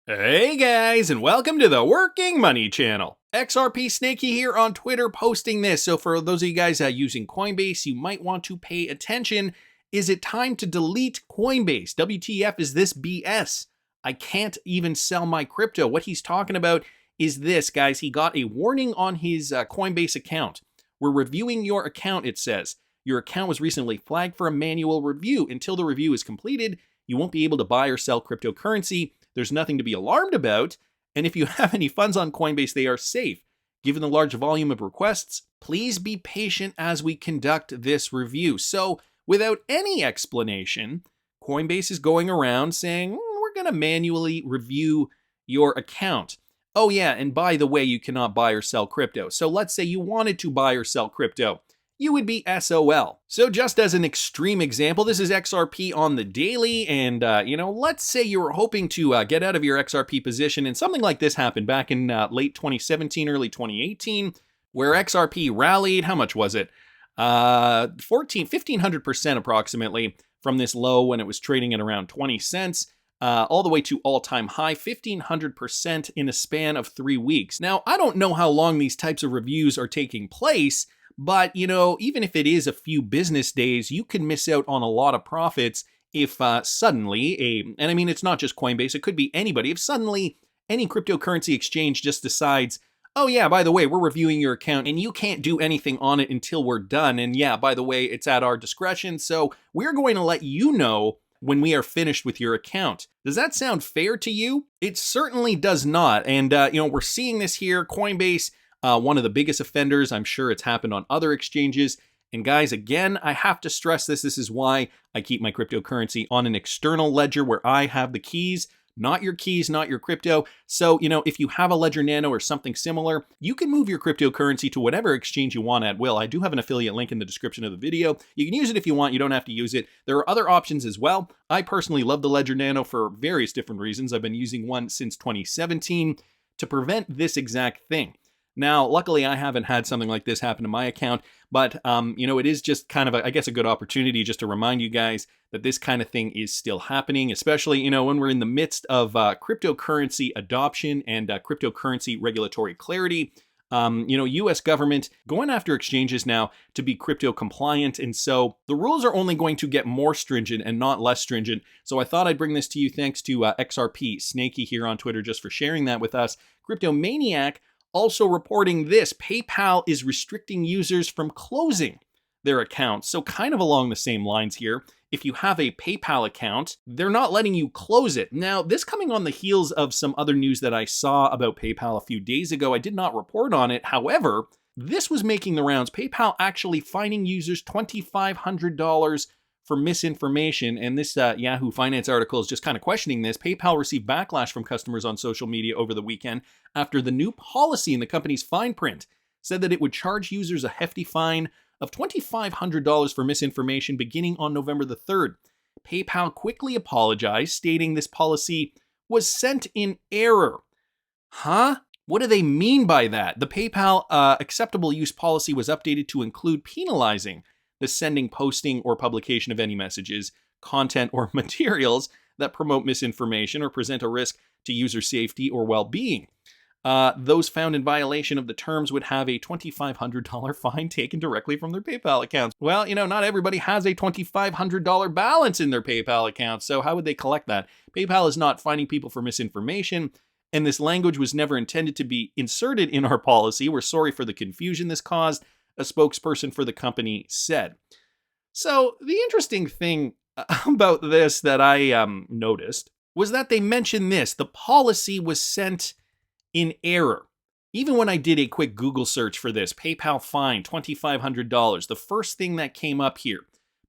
Hey guys, and welcome to the Working Money channel. XRP Snaky here on Twitter posting this. So for those of you guys using Coinbase, you might want to pay attention. Is it time to delete Coinbase? WTF is this BS? I can't even sell my crypto. What he's talking about is this, guys. He got a warning on his Coinbase account. We're reviewing your account, it says. Your account was recently flagged for a manual review. Until the review is completed, you won't be able to buy or sell cryptocurrency. There's nothing to be alarmed about, and if you have any funds on Coinbase, they are safe. Given the large volume of requests, please be patient as we conduct this review. So, without any explanation, Coinbase is going around saying, we're going to manually review your account. Oh yeah, and by the way, you cannot buy or sell crypto. So let's say you wanted to buy or sell crypto. You would be SOL. So just as an extreme example, this is XRP on the daily, and let's say you were hoping to get out of your XRP position, and something like this happened back in late 2017, early 2018, where XRP rallied. How much was it? 1,500% approximately from this low when it was trading at around 20 cents. All the way to all-time high, 1,500% in a span of 3 weeks. Now, I don't know how long these types of reviews are taking place, but, even if it is a few business days, you can miss out on a lot of profits if suddenly and I mean, it's not just Coinbase, it could be anybody. If suddenly any cryptocurrency exchange just decides, oh yeah, by the way, we're reviewing your account and you can't do anything on it until we're done. And yeah, by the way, it's at our discretion. So we're going to let you know when we are finished with your account. Does that sound fair to you? It certainly does not. And, we're seeing this here. Coinbase, one of the biggest offenders. I'm sure it's happened on other exchanges. And guys, again, I have to stress this. This is why I keep my cryptocurrency on an external ledger where I have the keys, not your keys, not your crypto. So, if you have a Ledger Nano or something similar, you can move your cryptocurrency to whatever exchange you want at will. I do have an affiliate link in the description of the video. You can use it if you want. You don't have to use it. There are other options as well. I personally love the Ledger Nano for various different reasons. I've been using one since 2017 to prevent this exact thing. Now, luckily, I haven't had something like this happen to my account, but, it is just kind of, a good opportunity just to remind you guys that this kind of thing is still happening, especially, when we're in the midst of cryptocurrency adoption and cryptocurrency regulatory clarity. U.S. government going after exchanges now to be crypto compliant. And so the rules are only going to get more stringent and not less stringent. So I thought I'd bring this to you thanks to XRP Snaky here on Twitter just for sharing that with us. Crypto Maniac also reporting this: PayPal is restricting users from closing their accounts. So kind of along the same lines here. If you have a PayPal account, they're not letting you close it. Now, this coming on the heels of some other news that I saw about PayPal a few days ago. I did not report on it. However, this was making the rounds. PayPal actually fining users $2,500 for misinformation. And this Yahoo Finance article is just kind of questioning this. PayPal received backlash from customers on social media over the weekend after the new policy in the company's fine print said that it would charge users a hefty fine of $2,500 for misinformation beginning on November the 3rd. PayPal quickly apologized, stating this policy was sent in error. Huh? What do they mean by that? The PayPal acceptable use policy was updated to include penalizing the sending, posting, or publication of any messages, content, or materials that promote misinformation or present a risk to user safety or well-being. Those found in violation of the terms would have a $2,500 fine taken directly from their PayPal accounts. Well, not everybody has a $2,500 balance in their PayPal account, so how would they collect that? PayPal is not fining people for misinformation, and this language was never intended to be inserted in our policy. We're sorry for the confusion this caused, a spokesperson for the company said. So the interesting thing about this that I noticed was that they mentioned this: the policy was sent in error. Even when I did a quick Google search for this, PayPal fine $2,500, the first thing that came up here: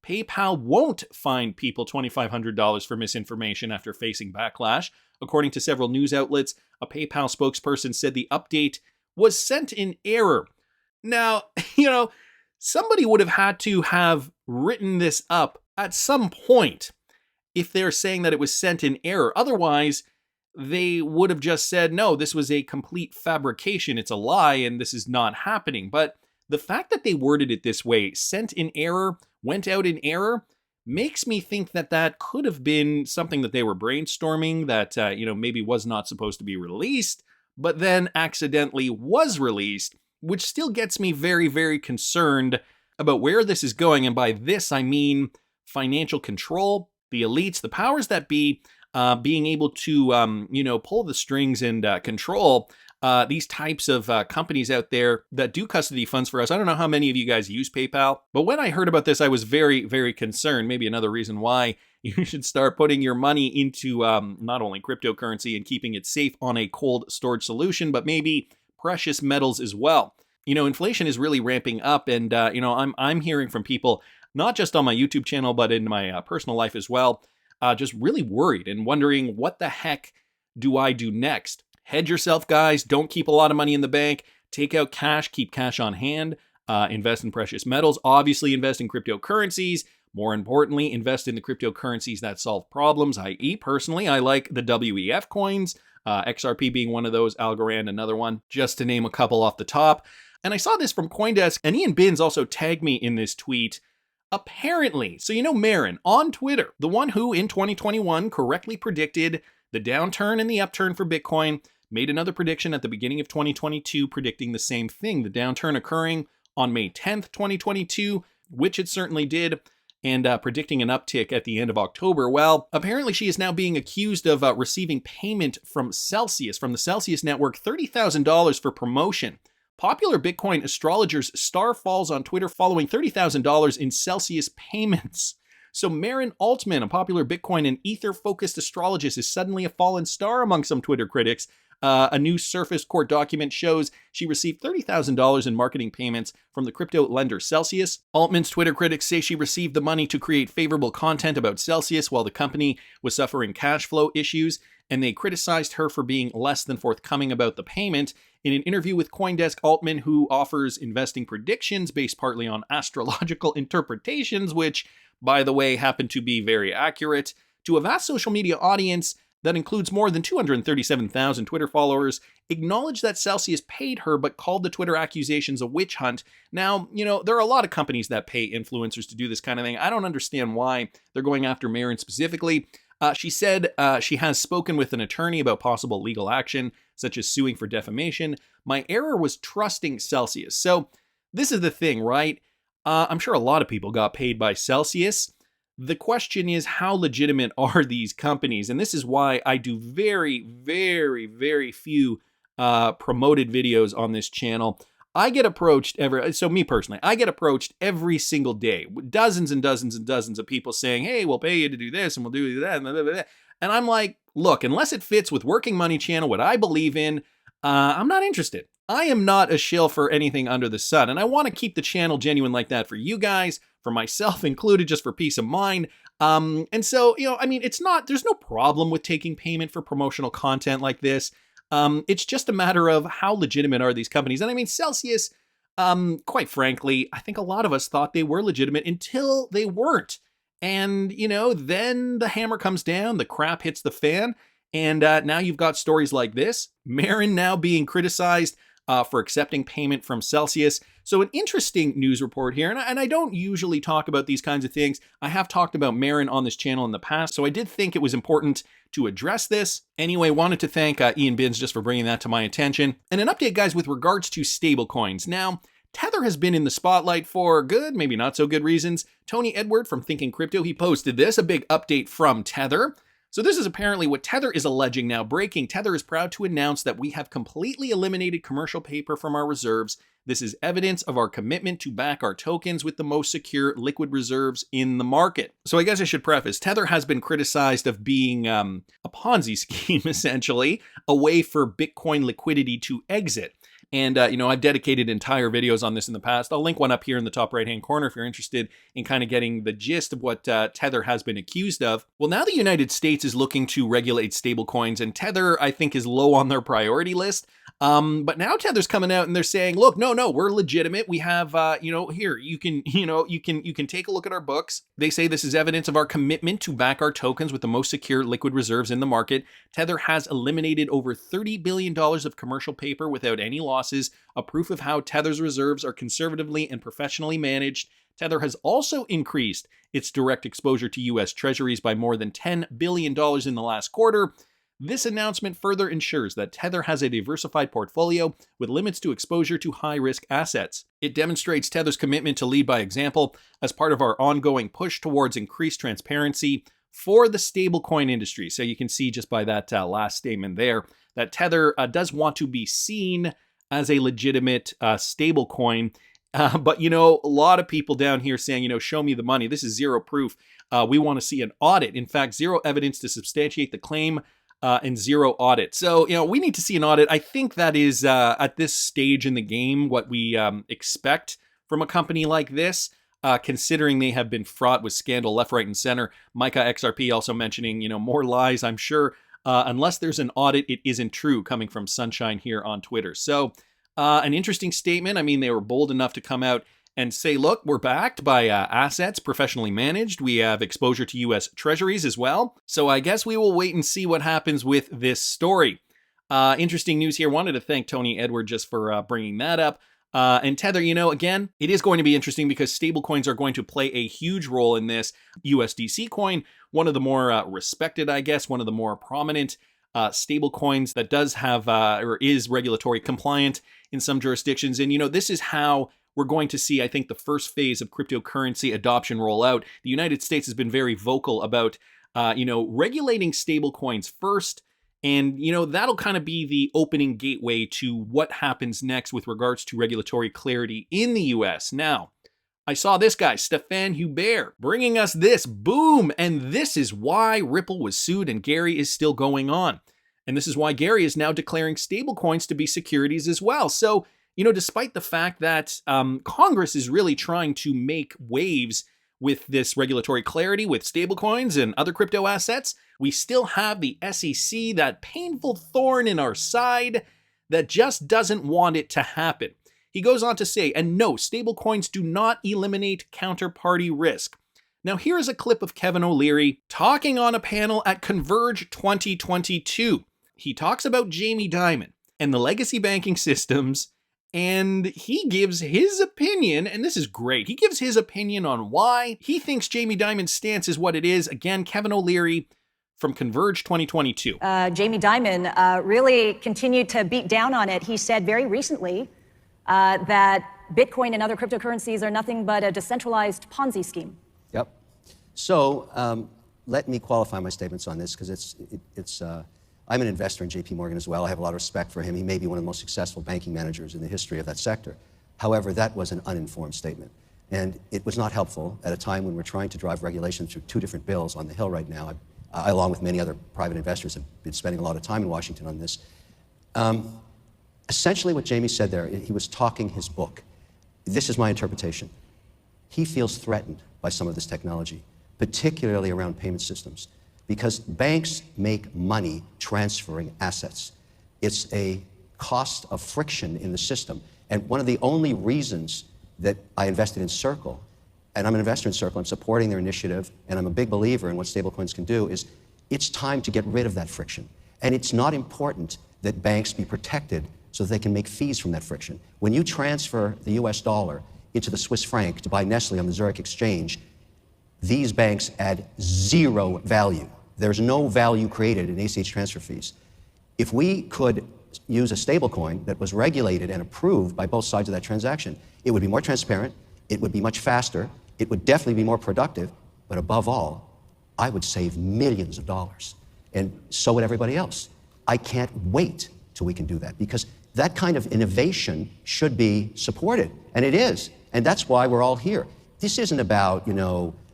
PayPal won't fine people $2,500 for misinformation after facing backlash. According to several news outlets, a PayPal spokesperson said the update was sent in error. Now, somebody would have had to have written this up at some point if they're saying that it was sent in error. Otherwise, they would have just said, no, this was a complete fabrication. It's a lie and this is not happening. But the fact that they worded it this way, sent in error, went out in error, makes me think that that could have been something that they were brainstorming that, maybe was not supposed to be released, but then accidentally was released, which still gets me very, very concerned about where this is going. And by this, I mean financial control, the elites, the powers that be, being able to, pull the strings and control these types of companies out there that do custody funds for us. I don't know how many of you guys use PayPal, but when I heard about this, I was very, very concerned. Maybe another reason why you should start putting your money into not only cryptocurrency and keeping it safe on a cold storage solution, but maybe precious metals as well. Inflation is really ramping up, and I'm hearing from people, not just on my YouTube channel, but in my personal life as well, just really worried and wondering, what the heck do I do next? Hedge yourself, guys. Don't keep a lot of money in the bank. Take out cash. Keep cash on hand. Invest in precious metals. Obviously, invest in cryptocurrencies. More importantly, invest in the cryptocurrencies that solve problems. Personally, I like the WEF coins, XRP being one of those, Algorand another one, just to name a couple off the top. And I saw this from CoinDesk, and Ian Binns also tagged me in this tweet. Apparently, so Marin on Twitter, the one who in 2021 correctly predicted the downturn and the upturn for Bitcoin, made another prediction at the beginning of 2022 predicting the same thing, the downturn occurring on May 10th, 2022, which it certainly did, and predicting an uptick at the end of October. Well, apparently she is now being accused of receiving payment from Celsius, from the Celsius network, $30,000 for promotion. Popular Bitcoin astrologer's star falls on Twitter following $30,000 in Celsius payments. So Marin Altman, a popular Bitcoin and Ether-focused astrologist, is suddenly a fallen star among some Twitter critics. A new Surface court document shows she received $30,000 in marketing payments from the crypto lender Celsius. Altman's Twitter critics say she received the money to create favorable content about Celsius while the company was suffering cash flow issues, and they criticized her for being less than forthcoming about the payment. In an interview with CoinDesk, Altman, who offers investing predictions based partly on astrological interpretations, which, by the way, happen to be very accurate, to a vast social media audience that includes more than 237,000 Twitter followers, acknowledged that Celsius paid her but called the Twitter accusations a witch hunt. Now, there are a lot of companies that pay influencers to do this kind of thing. I don't understand why they're going after Marin specifically. She said she has spoken with an attorney about possible legal action, such as suing for defamation. My error was trusting Celsius. So this is the thing, right? I'm sure a lot of people got paid by Celsius. The question is, how legitimate are these companies? And this is why I do very, very, very few promoted videos on this channel. I get approached me personally, I get approached every single day, dozens and dozens and dozens of people saying, hey, we'll pay you to do this and we'll do that. And I'm like, look, unless it fits with Working Money Channel, what I believe in, I'm not interested. I am not a shill for anything under the sun. And I want to keep the channel genuine like that for you guys, for myself included, just for peace of mind. And so, there's no problem with taking payment for promotional content like this. It's just a matter of how legitimate are these companies. And Celsius, quite frankly, I think a lot of us thought they were legitimate until they weren't. And, then the hammer comes down, the crap hits the fan. And now you've got stories like this. Marin now being criticized for accepting payment from Celsius. So an interesting news report here. And I don't usually talk about these kinds of things. I have talked about Marin on this channel in the past. So I did think it was important to address this. Anyway, wanted to thank Ian Binns just for bringing that to my attention. And an update, guys, with regards to stablecoins. Now, Tether has been in the spotlight for good, maybe not so good reasons. Tony Edward from Thinking Crypto, he posted this, a big update from Tether. So this is apparently what Tether is alleging now. Breaking, Tether is proud to announce that we have completely eliminated commercial paper from our reserves. This is evidence of our commitment to back our tokens with the most secure liquid reserves in the market. So I guess I should preface, Tether has been criticized of being a Ponzi scheme, essentially, a way for Bitcoin liquidity to exit. And, I've dedicated entire videos on this in the past. I'll link one up here in the top right-hand corner if you're interested in kind of getting the gist of what Tether has been accused of. Well, now the United States is looking to regulate stablecoins, and Tether, I think, is low on their priority list. But now Tether's coming out and they're saying, look, no, we're legitimate. We have, here, you can take a look at our books. They say this is evidence of our commitment to back our tokens with the most secure liquid reserves in the market. Tether has eliminated over $30 billion of commercial paper without any losses, a proof of how Tether's reserves are conservatively and professionally managed. Tether has also increased its direct exposure to U.S. Treasuries by more than $10 billion in the last quarter. This announcement further ensures that Tether has a diversified portfolio with limits to exposure to high-risk assets. It demonstrates Tether's commitment to lead by example as part of our ongoing push towards increased transparency for the stablecoin industry. So you can see just by that last statement there that Tether does want to be seen as a legitimate stablecoin. But, a lot of people down here saying, show me the money. This is zero proof. We want to see an audit. In fact, zero evidence to substantiate the claim. And zero audit. So, we need to see an audit. I think that is, at this stage in the game, what we expect from a company like this, considering they have been fraught with scandal left, right, and center. Micah XRP also mentioning, more lies, I'm sure. Unless there's an audit, it isn't true, coming from Sunshine here on Twitter. So, an interesting statement. I mean, they were bold enough to come out and say, look, we're backed by assets professionally managed. We have exposure to U.S. Treasuries as well. So I guess we will wait and see what happens with this story. Interesting news here. Wanted to thank Tony Edward just for bringing that up. And Tether, again, it is going to be interesting because stablecoins are going to play a huge role in this. USDC coin, one of the more respected, I guess, one of the more prominent stablecoins that does have or is regulatory compliant in some jurisdictions. And, this is how we're going to see, I think, the first phase of cryptocurrency adoption roll out. The United States has been very vocal about, regulating stablecoins first. And, that'll kind of be the opening gateway to what happens next with regards to regulatory clarity in the US. Now, I saw this guy, Stéphane Hubert, bringing us this. Boom! And this is why Ripple was sued and Gary is still going on. And this is why Gary is now declaring stablecoins to be securities as well. So, despite the fact that Congress is really trying to make waves with this regulatory clarity with stablecoins and other crypto assets, we still have the SEC, that painful thorn in our side that just doesn't want it to happen. He goes on to say, and no, stablecoins do not eliminate counterparty risk. Now here is a clip of Kevin O'Leary talking on a panel at Converge 2022. He talks about Jamie Dimon and the legacy banking systems, and he gives his opinion, and this is great. He gives his opinion on why he thinks Jamie Dimon's stance is what it is. Again, Kevin O'Leary from Converge 2022. Jamie Dimon really continued to beat down on it. He said very recently that Bitcoin and other cryptocurrencies are nothing but a decentralized Ponzi scheme. Yep. So let me qualify my statements on this because I'm an investor in JP Morgan as well. I have a lot of respect for him. He may be one of the most successful banking managers in the history of that sector. However, that was an uninformed statement. And it was not helpful at a time when we're trying to drive regulation through two different bills on the Hill right now. I, along with many other private investors, have been spending a lot of time in Washington on this. Essentially what Jamie said there, he was talking his book. This is my interpretation. He feels threatened by some of this technology, particularly around payment systems, because banks make money transferring assets. It's a cost of friction in the system. And one of the only reasons that I invested in Circle, and I'm an investor in Circle, I'm supporting their initiative, and I'm a big believer in what stablecoins can do, is it's time to get rid of that friction. And it's not important that banks be protected so that they can make fees from that friction. When you transfer the US dollar into the Swiss franc to buy Nestle on the Zurich exchange, these banks add zero value. There's no value created in ACH transfer fees. If we could use a stablecoin that was regulated and approved by both sides of that transaction, it would be more transparent, it would be much faster, it would definitely be more productive, but above all, I would save millions of dollars. And so would everybody else. I can't wait till we can do that, because that kind of innovation should be supported, and it is. And that's why we're all here. This isn't about,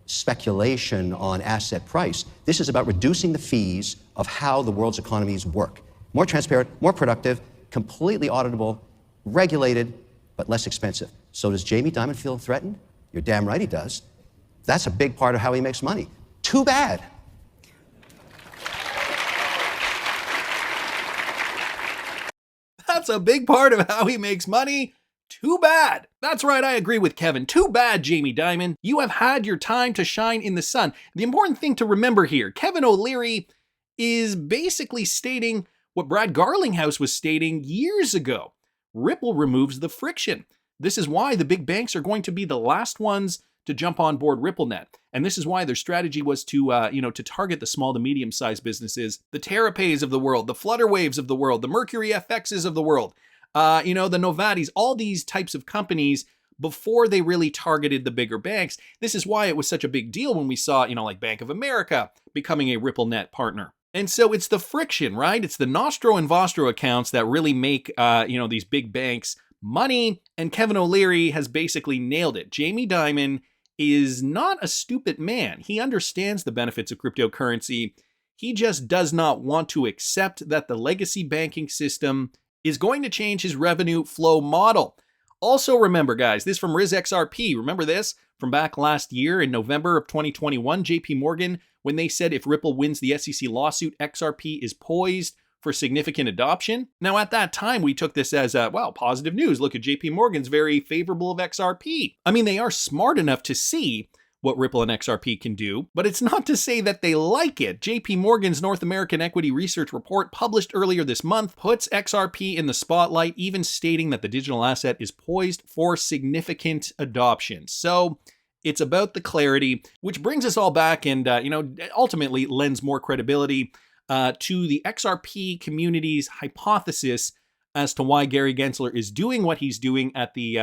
speculation on asset price. This is about reducing the fees of how the world's economies work. More transparent, more productive, completely auditable, regulated, but less expensive. So does Jamie Dimon feel threatened? You're damn right he does. That's a big part of how he makes money. Too bad. That's a big part of how he makes money. Too bad. That's right, I agree with Kevin. Too bad, Jamie Dimon. You have had your time to shine in the sun. The important thing to remember here, Kevin O'Leary is basically stating what Brad Garlinghouse was stating years ago. Ripple removes the friction. This is why the big banks are going to be the last ones to jump on board RippleNet. And this is why their strategy was to target the small to medium-sized businesses, the TerraPays of the world, the Flutterwaves of the world, the Mercury FXs of the world, the Novatis, all these types of companies before they really targeted the bigger banks. This is why it was such a big deal when we saw, like Bank of America becoming a RippleNet partner. And so it's the friction, right? It's the Nostro and Vostro accounts that really make, these big banks money. And Kevin O'Leary has basically nailed it. Jamie Dimon is not a stupid man. He understands the benefits of cryptocurrency. He just does not want to accept that the legacy banking system is going to change his revenue flow model. Also remember, guys, this from Riz XRP. Remember this from back last year in November of 2021, JP Morgan, when they said if Ripple wins the SEC lawsuit, XRP is poised for significant adoption. Now, at that time, we took this as, positive news. Look at JP Morgan's very favorable of XRP. I mean, they are smart enough to see what Ripple and XRP can do, but it's not to say that they like it. JP Morgan's North American Equity Research Report published earlier this month puts XRP in the spotlight, even stating that the digital asset is poised for significant adoption. So it's about the clarity, which brings us all back and, ultimately lends more credibility to the XRP community's hypothesis as to why Gary Gensler is doing what he's doing at the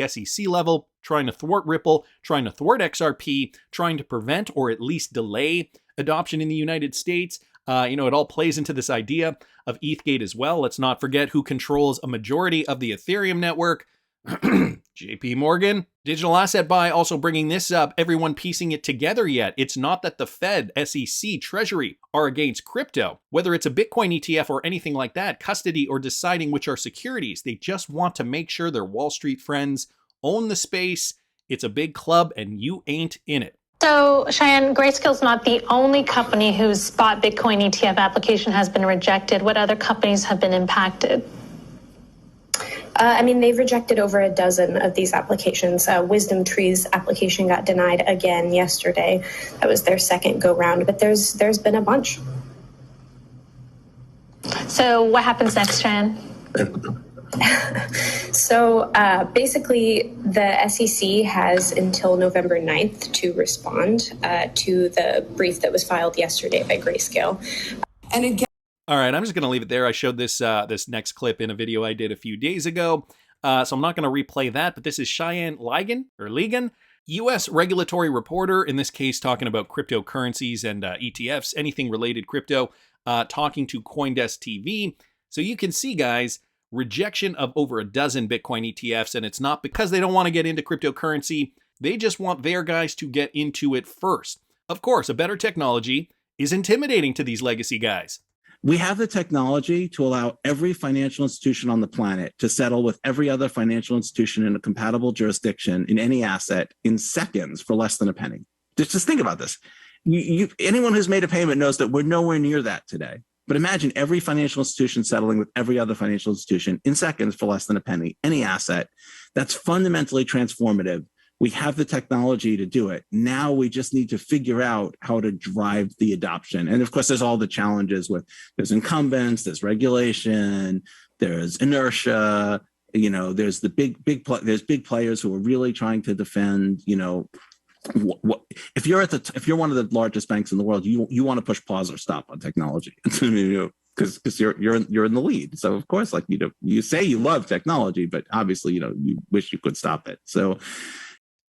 SEC level, trying to thwart Ripple, trying to thwart XRP, trying to prevent or at least delay adoption in the United States. It all plays into this idea of ETHgate as well. Let's not forget who controls a majority of the Ethereum network. JP Morgan. Digital asset buy also bringing this up, everyone piecing it together yet. It's not that the Fed, SEC, Treasury are against crypto. Whether it's a Bitcoin ETF or anything like that, custody or deciding which are securities, they just want to make sure their Wall Street friends own the space. It's a big club and you ain't in it. So, Cheyenne, Grayscale's not the only company whose spot Bitcoin ETF application has been rejected. What other companies have been impacted? They've rejected over a dozen of these applications. Wisdom Tree's application got denied again yesterday. That was their second go round, but there's been a bunch. So what happens next, Cheyenne? So basically, the SEC has until November 9th to respond to the brief that was filed yesterday by Grayscale. And again, all right, I'm just going to leave it there. I showed this next clip in a video I did a few days ago, so I'm not going to replay that, but this is Cheyenne Ligon, U.S. regulatory reporter, in this case talking about cryptocurrencies and ETFs, anything related crypto, talking to CoinDesk TV. So you can see, guys, rejection of over a dozen Bitcoin ETFs, and it's not because they don't want to get into cryptocurrency. They just want their guys to get into it first. Of course, a better technology is intimidating to these legacy guys. We have the technology to allow every financial institution on the planet to settle with every other financial institution in a compatible jurisdiction in any asset in seconds for less than a penny. Just think about this. Anyone who's made a payment knows that we're nowhere near that today. But imagine every financial institution settling with every other financial institution in seconds for less than a penny, any asset. That's fundamentally transformative. We have the technology to do it. Now we just need to figure out how to drive the adoption. And of course, there's all the challenges with there's incumbents, there's regulation, there's inertia. There's the big players who are really trying to defend. If you're one of the largest banks in the world, you want to push pause or stop on technology because you're in the lead. So of course, you say you love technology, but obviously you wish you could stop it. So.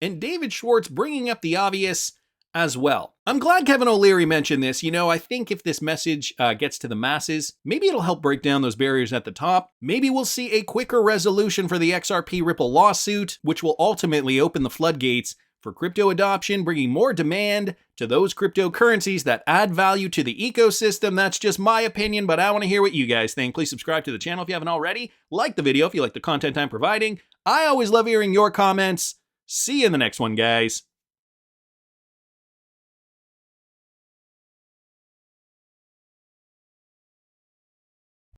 And David Schwartz bringing up the obvious as well. I'm glad Kevin O'Leary mentioned this. I think if this message gets to the masses, maybe it'll help break down those barriers at the top. Maybe we'll see a quicker resolution for the XRP Ripple lawsuit, which will ultimately open the floodgates for crypto adoption, bringing more demand to those cryptocurrencies that add value to the ecosystem. That's just my opinion, but I want to hear what you guys think. Please subscribe to the channel if you haven't already. Like the video if you like the content I'm providing. I always love hearing your comments. See you in the next one, guys.